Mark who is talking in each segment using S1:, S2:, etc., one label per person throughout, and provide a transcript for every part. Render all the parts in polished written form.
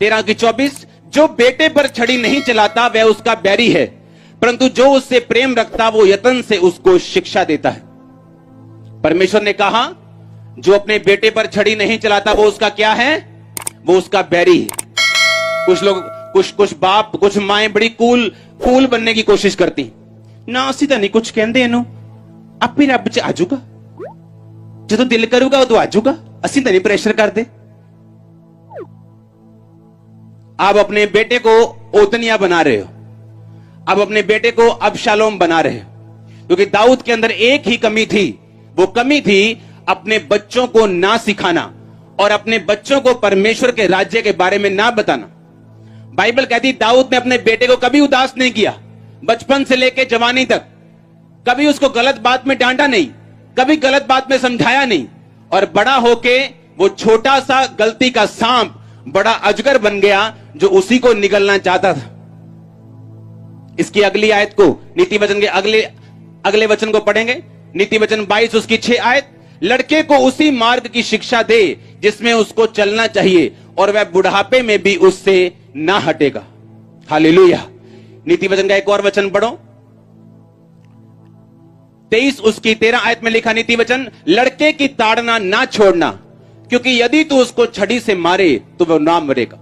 S1: 13:24, जो बेटे पर छड़ी नहीं चलाता वह उसका बैरी है, परंतु जो उससे प्रेम रखता वो यत्न से उसको शिक्षा देता है। परमेश्वर ने कहा जो अपने बेटे पर छड़ी नहीं चलाता वो उसका क्या है? वो उसका बैरी है। कुछ लोग, कुछ बाप, कुछ माएं बड़ी कूल बनने की कोशिश करती ना, ਅਸੀਂ ਤਾਂ नहीं कुछ कहते ਇਹਨੂੰ, ਆਪੇ ਰੱਬ ਚ ਆਜੂਗਾ, ਜਦੋਂ ਦਿਲ ਕਰੂਗਾ ਉਦੋਂ ਆਜੂਗਾ, ਅਸੀਂ ਤਾਂ नहीं प्रेशर करते। आप अपने बेटे को ओतनिया बना रहे हो, आप अपने बेटे को अबशालोम बना रहे हो, क्योंकि दाऊद के अंदर एक ही कमी थी, वो कमी थी अपने बच्चों को ना सिखाना और अपने बच्चों को परमेश्वर के राज्य के बारे में ना बताना। बाइबल कहती दाऊद ने अपने बेटे को कभी उदास नहीं किया, बचपन से लेकर जवानी तक कभी उसको गलत बात में डांटा नहीं, कभी गलत बात में समझाया नहीं, और बड़ा होके वो छोटा सा गलती का सांप बड़ा अजगर बन गया जो उसी को निगलना चाहता था। इसकी अगली आयत को, नीति वचन के अगले वचन को पढ़ेंगे, नीति वचन 22 उसकी 6 आयत। लड़के को उसी मार्ग की शिक्षा दे जिसमें उसको चलना चाहिए, और वह बुढ़ापे में भी उससे ना हटेगा। हालेलुया। नीति वचन का एक और वचन पढ़ो, 23 उसकी 13 आयत में लिखा नीति वचन, लड़के की ताड़ना ना छोड़ना, क्योंकि यदि तू उसको छड़ी से मारे तो वह ना मरेगा।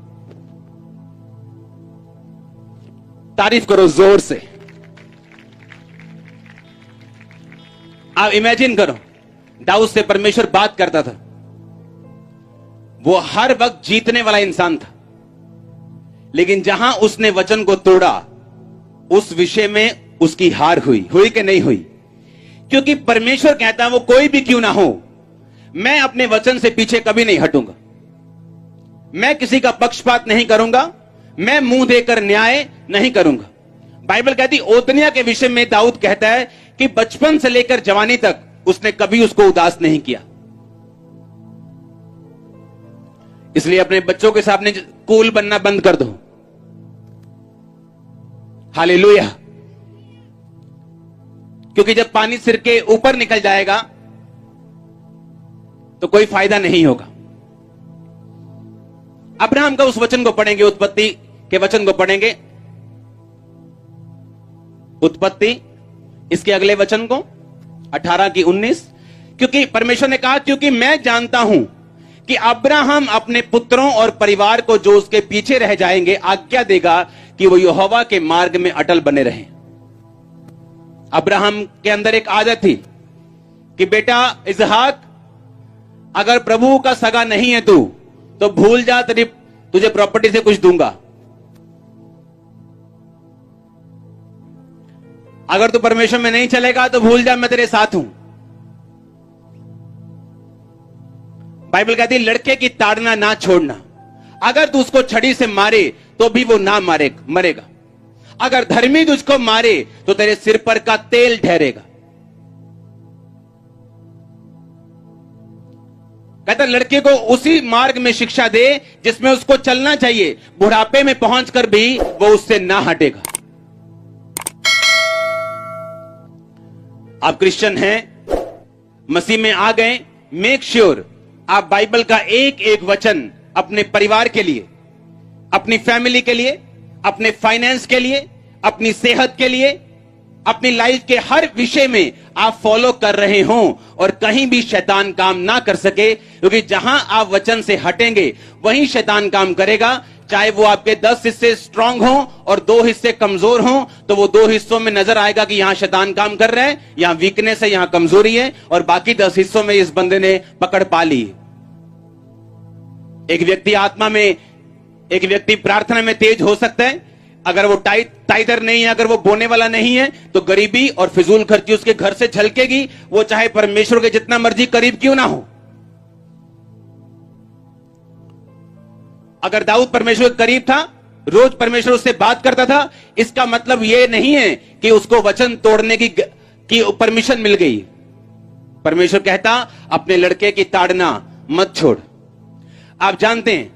S1: तारीफ करो जोर से। आप इमेजिन करो, दाऊद से परमेश्वर बात करता था, वो हर वक्त जीतने वाला इंसान था, लेकिन जहां उसने वचन को तोड़ा उस विषय में उसकी हार हुई कि नहीं हुई? क्योंकि परमेश्वर कहता है वो कोई भी क्यों ना हो, मैं अपने वचन से पीछे कभी नहीं हटूंगा, मैं किसी का पक्षपात नहीं करूंगा, मैं मुंह देकर न्याय नहीं करूंगा। बाइबल कहती ओतनिया के विषय में दाऊद कहता है कि बचपन से लेकर जवानी तक उसने कभी उसको उदास नहीं किया। इसलिए अपने बच्चों के सामने कूल बनना बंद कर दो। हालेलुया। क्योंकि जब पानी सिर के ऊपर निकल जाएगा तो कोई फायदा नहीं होगा। अब्राहम का उस वचन को पढ़ेंगे, उत्पत्ति के वचन को पढ़ेंगे, उत्पत्ति इसके अगले वचन को 18:19। क्योंकि परमेश्वर ने कहा, क्योंकि मैं जानता हूं कि अब्राहम अपने पुत्रों और परिवार को जो उसके पीछे रह जाएंगे आज्ञा देगा कि वो यहोवा के मार्ग में अटल बने रहें। अब्राहम के अंदर एक आदत थी कि बेटा इसहाक, अगर प्रभु का सगा नहीं है तू तो भूल जा, तुझे प्रॉपर्टी से कुछ दूंगा। अगर तू परमेश्वर में नहीं चलेगा तो भूल जा, मैं तेरे साथ हूं। बाइबल कहती है लड़के की ताड़ना ना छोड़ना, अगर तू उसको छड़ी से मारे तो भी वो ना मरेगा। अगर धर्मी तुझको मारे तो तेरे सिर पर का तेल ठहरेगा। कहता लड़के को उसी मार्ग में शिक्षा दे जिसमें उसको चलना चाहिए, बुढ़ापे में पहुंचकर भी वो उससे ना हटेगा। आप क्रिश्चियन हैं, मसीह में आ गए, मेक श्योर आप बाइबल का एक एक वचन अपने परिवार के लिए, अपनी फैमिली के लिए, अपने फाइनेंस के लिए, अपनी सेहत के लिए, अपनी लाइफ के हर विषय में आप फॉलो कर रहे हों और कहीं भी शैतान काम ना कर सके, क्योंकि जहां आप वचन से हटेंगे वहीं शैतान काम करेगा। चाहे वो आपके 10 हिस्से स्ट्रांग हों और 2 हिस्से कमजोर हों, तो वो 2 हिस्सों में नजर आएगा कि यहां शैतान काम कर रहा है, यहां वीकनेस है, यहां कमजोरी है, और बाकी 10 हिस्सों में इस बंदे ने पकड़ पा ली। एक व्यक्ति आत्मा में, एक व्यक्ति प्रार्थना में तेज हो सकता है, अगर वो टाइटर नहीं है, अगर वो बोने वाला नहीं है, तो गरीबी और फिजूल खर्ची उसके घर से झलकेगी, वो चाहे परमेश्वर के जितना मर्जी करीब क्यों ना हो। अगर दाऊद परमेश्वर के करीब था, रोज परमेश्वर उससे बात करता था, इसका मतलब यह नहीं है कि उसको वचन तोड़ने की परमिशन मिल गई। परमेश्वर कहता अपने लड़के की ताड़ना मत छोड़। आप जानते हैं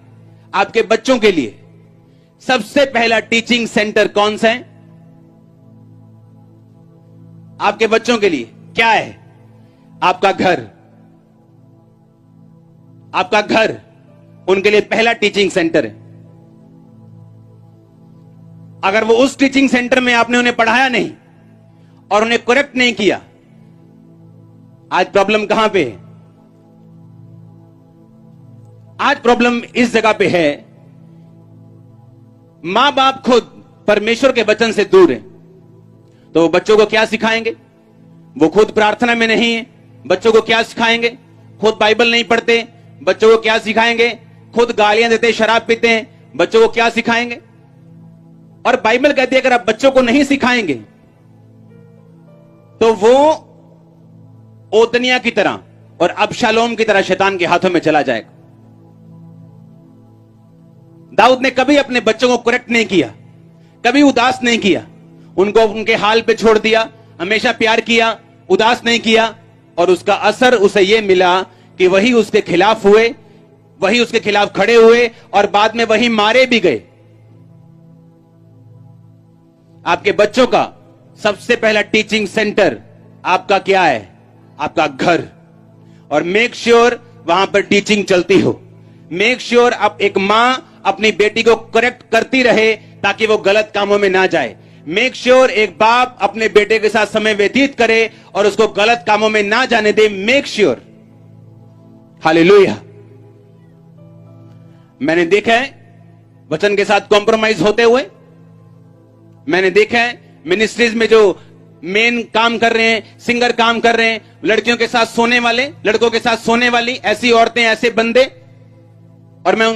S1: आपके बच्चों के लिए सबसे पहला टीचिंग सेंटर कौन सा है? आपके बच्चों के लिए क्या है? आपका घर। आपका घर उनके लिए पहला टीचिंग सेंटर है। अगर वो उस टीचिंग सेंटर में आपने उन्हें पढ़ाया नहीं और उन्हें करेक्ट नहीं किया, आज प्रॉब्लम कहां पे है? आज प्रॉब्लम इस जगह पे है, मां बाप खुद परमेश्वर के वचन से दूर है, तो वो बच्चों को क्या सिखाएंगे? वो खुद प्रार्थना में नहीं है, बच्चों को क्या सिखाएंगे? खुद बाइबल नहीं पढ़ते, बच्चों को क्या सिखाएंगे? खुद गालियां देते, शराब पीते हैं, बच्चों को क्या सिखाएंगे? और बाइबल कहती है अगर आप बच्चों को नहीं सिखाएंगे तो वो ओतनिया की तरह और अबशालोम की तरह शैतान के हाथों में चला जाएगा। दाऊद ने कभी अपने बच्चों को करेक्ट नहीं किया, कभी उदास नहीं किया, उनको उनके हाल पे छोड़ दिया, हमेशा प्यार किया, उदास नहीं किया, और उसका असर उसे यह मिला कि वही उसके खिलाफ हुए, वही उसके खिलाफ खड़े हुए और बाद में वही मारे भी गए। आपके बच्चों का सबसे पहला टीचिंग सेंटर आपका क्या है? आपका घर। और मेक श्योर वहां पर टीचिंग चलती हो। मेक श्योर आप एक मां अपनी बेटी को करेक्ट करती रहे ताकि वो गलत कामों में ना जाए। मेक श्योर एक बाप अपने बेटे के साथ समय व्यतीत करे और उसको गलत कामों में ना जाने दे। Make sure. हालेलुया। मैंने देखा है वचन के साथ कॉम्प्रोमाइज होते हुए, मैंने देखा है मिनिस्ट्रीज में जो मेन काम कर रहे हैं, सिंगर काम कर रहे हैं, लड़कियों के साथ सोने वाले, लड़कों के साथ सोने वाली ऐसी औरतें, ऐसे बंदे। और मैं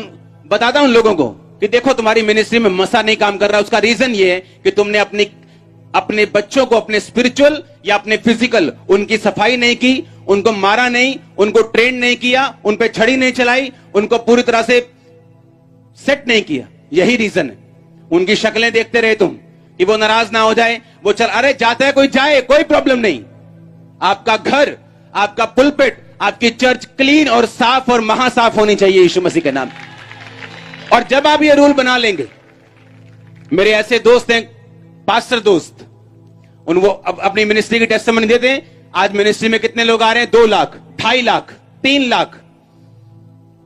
S1: बताता हूं लोगों को कि देखो तुम्हारी मिनिस्ट्री में मसा नहीं काम कर रहा, उसका रीजन ये है कि तुमने अपने बच्चों को अपने स्पिरिचुअल या अपने फिजिकल उनकी सफाई नहीं की, उनको मारा नहीं, उनको ट्रेन नहीं किया, उन पे छड़ी नहीं चलाई, उनको पूरी तरह से सेट नहीं किया। यही रीजन है। उनकी शक्लें देखते रहे तुम कि वो नाराज ना हो जाए, वो चल, अरे जाता है कोई जाए, कोई प्रॉब्लम नहीं। आपका घर, आपका पुलपिट, आपकी चर्च क्लीन और साफ और महासाफ होनी चाहिए यीशु मसीह के नाम। और जब आप ये रूल बना लेंगे, मेरे ऐसे दोस्त हैं, पास्टर दोस्त, वो अपनी मिनिस्ट्री की टेस्टिमनी देते हैं। आज मिनिस्ट्री में कितने लोग आ रहे हैं? 2 लाख, 2.5 लाख, 3 लाख,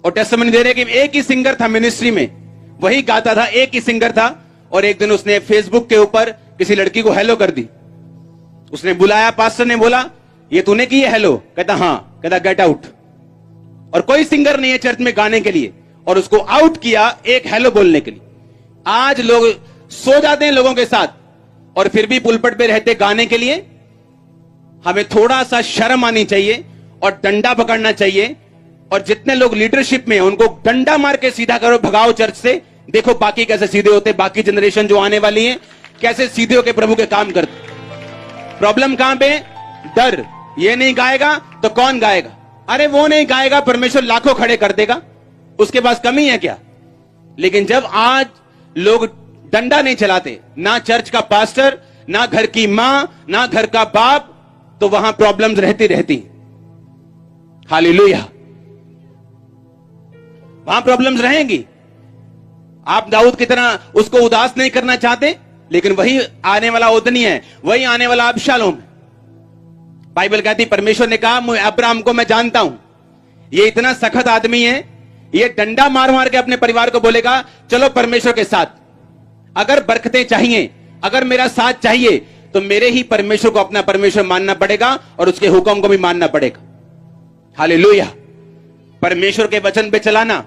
S1: और टेस्टिमनी दे रहे हैं कि एक ही सिंगर था मिनिस्ट्री में, वही गाता था, एक ही सिंगर था, और एक दिन उसने फेसबुक के ऊपर किसी लड़की को हेलो कर दी। उसने बुलाया, पास्टर ने बोला ये तूने की है हेलो? कहता हां। कहता गेट आउट। और कोई सिंगर नहीं है चर्च में गाने के लिए, और उसको आउट किया एक हेलो बोलने के लिए। आज लोग सो जाते हैं लोगों के साथ और फिर भी पुलपट पे रहते गाने के लिए। हमें थोड़ा सा शर्म आनी चाहिए और डंडा पकड़ना चाहिए। और जितने लोग लीडरशिप में हैं उनको डंडा मार के सीधा करो, भगाओ चर्च से। देखो बाकी कैसे सीधे होते, बाकी जनरेशन जो आने वाली है कैसे सीधे होकर प्रभु के काम करते। प्रॉब्लम कहां पे? डर। ये नहीं गाएगा तो कौन गाएगा? अरे वो नहीं गाएगा, परमेश्वर लाखों खड़े कर देगा, उसके पास कमी है क्या? लेकिन जब आज लोग डंडा नहीं चलाते, ना चर्च का पास्टर, ना घर की मां, ना घर का बाप, तो वहां प्रॉब्लम्स रहती। हालेलुया। वहां प्रॉब्लम्स रहेंगी। आप दाऊद की तरह उसको उदास नहीं करना चाहते, लेकिन वही आने वाला ओतनी है, वही आने वाला अबशालोम है। बाइबल कहती, परमेश्वर ने कहा अब्राहम को मैं जानता हूं, ये इतना सख्त आदमी है, ये डंडा मार मार के अपने परिवार को बोलेगा चलो परमेश्वर के साथ। अगर बरकतें चाहिए, अगर मेरा साथ चाहिए, तो मेरे ही परमेश्वर को अपना परमेश्वर मानना पड़ेगा और उसके हुक्म को भी मानना पड़ेगा। हालेलुया। परमेश्वर के वचन पे चलाना,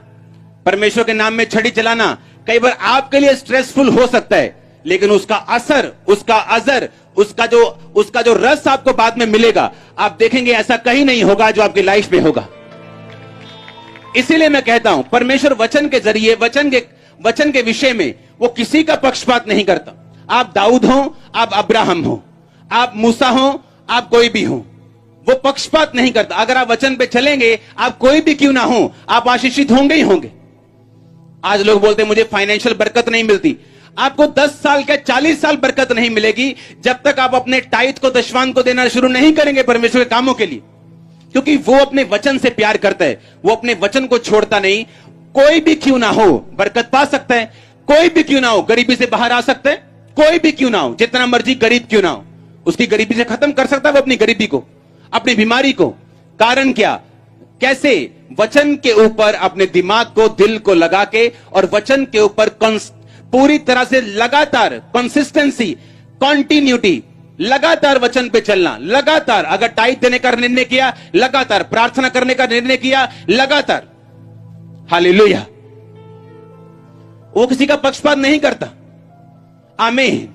S1: परमेश्वर के नाम में छड़ी चलाना कई बार आपके लिए स्ट्रेसफुल हो सकता है, लेकिन उसका असर, उसका अजर, उसका जो रस आपको बाद में मिलेगा, आप देखेंगे ऐसा कहीं नहीं होगा जो आपकी लाइफ में होगा। इसीलिए मैं कहता हूं परमेश्वर वचन के जरिए, वचन के विषय में वो किसी का पक्षपात नहीं करता। आप दाऊद हो, आप अब्राहम हो, आप मूसा हो, आप कोई भी हो, वो पक्षपात नहीं करता। अगर आप वचन पे चलेंगे, आप कोई भी क्यों ना हो, आप आशीषित होंगे ही होंगे। आज लोग बोलते हैं मुझे फाइनेंशियल बरकत नहीं मिलती। आपको 10 साल के 40 साल बरकत नहीं मिलेगी जब तक आप अपने टाइट को, दशवान को देना शुरू नहीं करेंगे परमेश्वर के कामों के लिए, क्योंकि वो अपने वचन से प्यार करता है, वो अपने वचन को छोड़ता नहीं। कोई भी क्यों ना हो बरकत पा सकता है, कोई भी क्यों ना हो गरीबी से बाहर आ सकता है, कोई भी क्यों ना हो, जितना मर्जी गरीब क्यों ना हो, उसकी गरीबी से खत्म कर सकता है वो अपनी गरीबी को, अपनी बीमारी को। कारण क्या? कैसे? वचन के ऊपर अपने दिमाग को, दिल को लगा के और वचन के ऊपर पूरी तरह से लगातार कंसिस्टेंसी, कॉन्टिन्यूटी, लगातार वचन पे चलना, लगातार अगर टाइट देने का निर्णय किया, लगातार प्रार्थना करने का निर्णय किया, लगातार। हालेलुया। वो किसी का पक्षपात नहीं करता। आमीन।